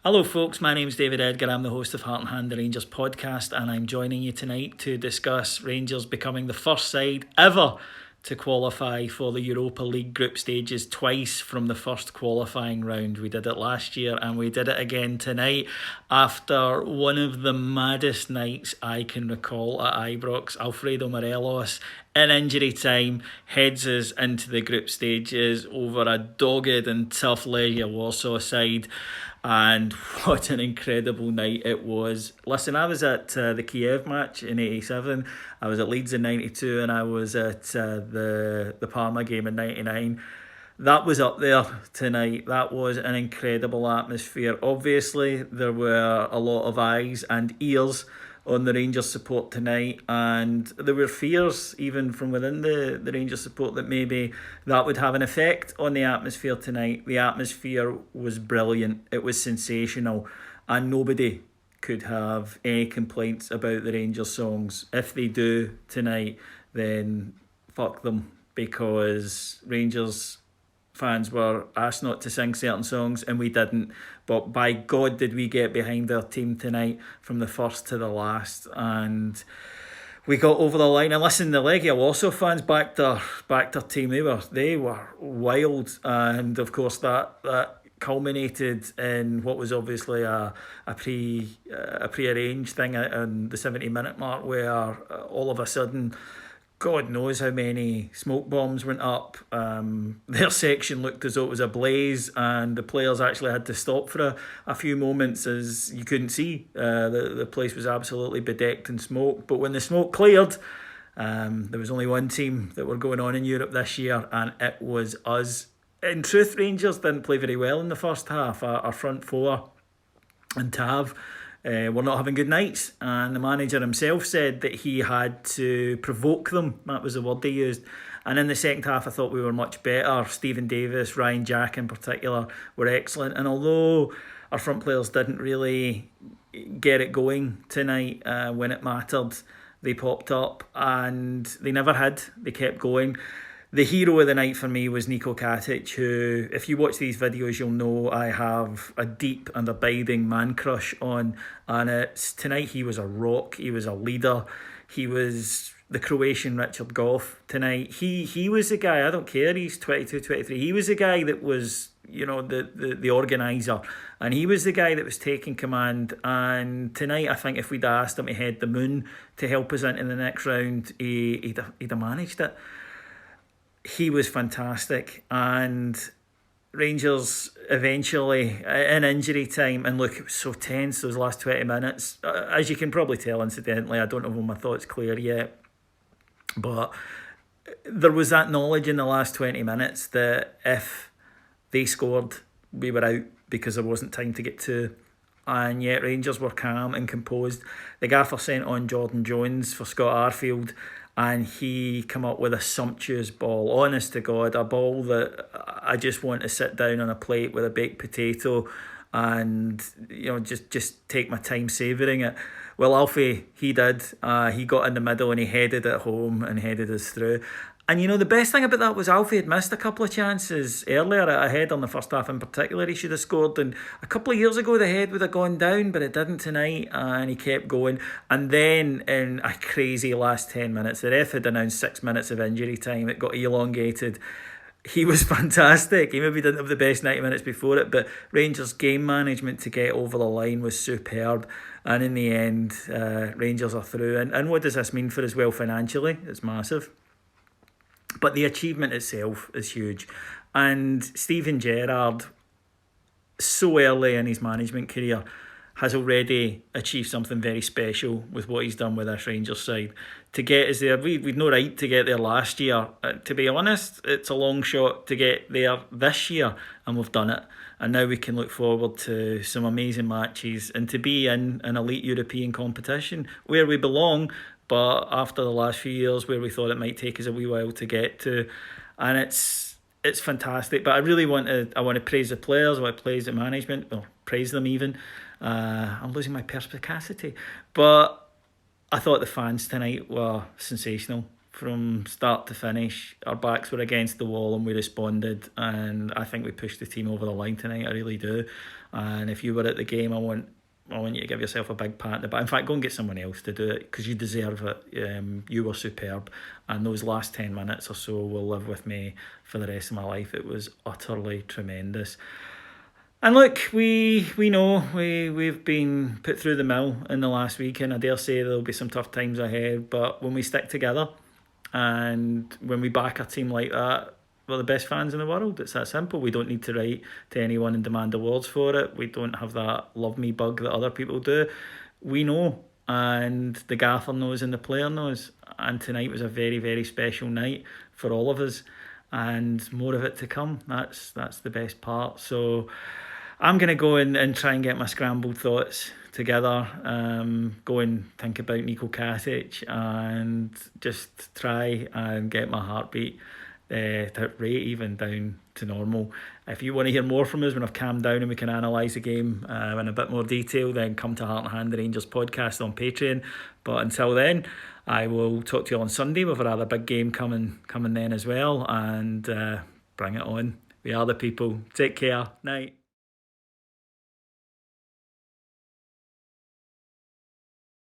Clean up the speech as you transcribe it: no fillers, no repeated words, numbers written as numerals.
Hello, folks. My name's David Edgar. I'm the host of Heart and Hand, the Rangers podcast, and I'm joining you tonight to discuss Rangers becoming the first side ever to qualify for the Europa League group stages twice from the first qualifying round. We did it last year and we did it again tonight after one of the maddest nights I can recall at Ibrox. Alfredo Morelos, in injury time, heads us into the group stages over a dogged and tough Legia Warsaw side. And what an incredible night it was. Listen, I was at the Kiev match in '87, I was at Leeds in '92, and I was at the Parma game in '99. That was up there tonight. That was an incredible atmosphere. Obviously, there were a lot of eyes and ears on the Rangers support tonight, and there were fears even from within the Rangers support that maybe that would have an effect on the atmosphere tonight. The atmosphere was brilliant, it was sensational, and nobody could have any complaints about the Rangers songs. If they do tonight, then fuck them, because Rangers fans were asked not to sing certain songs and we didn't, but by God did we get behind our team tonight from the first to the last, and we got over the line. And listen, the Legia Warsaw fans backed their team. They were wild, and of course that culminated in what was obviously a pre-arranged thing on the 70-minute mark, where all of a sudden, God knows how many smoke bombs went up. Their section looked as though it was ablaze, and the players actually had to stop for a few moments as you couldn't see. The place was absolutely bedecked in smoke. But when the smoke cleared, there was only one team that were going on in Europe this year, and it was us. In truth, Rangers didn't play very well in the first half. Our front four and Tav were not having good nights, and the manager himself said that he had to provoke them. That was the word he used. And in the second half, I thought we were much better. Stephen Davis, Ryan Jack in particular, were excellent. And although our front players didn't really get it going tonight when it mattered, they popped up, and they never had. They kept going. The hero of the night for me was Niko Katic, who, if you watch these videos, you'll know I have a deep and abiding man crush on. And it's tonight he was a rock, he was a leader, he was the Croatian Richard Goff tonight. He was the guy, I don't care, he's 22, 23, he was the guy that was, the organiser. And he was the guy that was taking command. And tonight, I think if we'd asked him to head the moon to help us into the next round, he'd have managed it. He was fantastic, and Rangers eventually in injury time, and look, it was so tense those last 20 minutes, as you can probably tell incidentally. I don't have all my thoughts clear yet, but there was that knowledge in the last 20 minutes that if they scored, we were out, because there wasn't time to get to. And yet Rangers were calm and composed. The gaffer sent on Jordan Jones for Scott Arfield, and he come up with a sumptuous ball. Honest to God, a ball that I just want to sit down on a plate with a baked potato and just take my time savouring it. Well, Alfie, he did. He got in the middle and he headed it home and headed us through. And the best thing about that was Alfie had missed a couple of chances earlier ahead on the first half in particular. He should have scored, and a couple of years ago the head would have gone down, but it didn't tonight, and he kept going. And then in a crazy last 10 minutes, the ref had announced 6 minutes of injury time. It got elongated. He was fantastic. He maybe didn't have the best 90 minutes before it, but Rangers' game management to get over the line was superb. And in the end, Rangers are through. And what does this mean for us? Well, financially, it's massive. But the achievement itself is huge. And Steven Gerrard, so early in his management career, has already achieved something very special with what he's done with this Rangers side. To get us there, we'd no right to get there last year. To be honest, it's a long shot to get there this year, and we've done it. And now we can look forward to some amazing matches and to be in an elite European competition where we belong, but after the last few years where we thought it might take us a wee while to get to. And it's fantastic. But I want to praise the players, I want to praise the management, well, praise them even. I'm losing my perspicacity. But I thought the fans tonight were sensational. from start to finish. Our backs were against the wall and we responded, and I think we pushed the team over the line tonight. I really do. And if you were at the game, I want you to give yourself a big pat on the back. In fact, go and get someone else to do it because you deserve it. You were superb, and those last 10 minutes or so will live with me for the rest of my life. It was utterly tremendous. And look, we know we've been put through the mill in the last week, and I dare say there'll be some tough times ahead. But when we stick together and when we back a team like that, we're the best fans in the world. It's that simple. We don't need to write to anyone and demand awards for it. We don't have that love me bug that other people do. We know, and the gaffer knows and the player knows. And tonight was a very, very special night for all of us, and more of it to come. That's the best part. So I'm going to go and try and get my scrambled thoughts together, go and think about Nico Katic and just try and get my heartbeat rate even down to normal. If you want to hear more from us when I've calmed down and we can analyse the game in a bit more detail, then come to Heart and Hand, the Rangers podcast on Patreon. But until then, I will talk to you on Sunday with a rather big game coming then as well, and bring it on. We are the people. Take care. Night.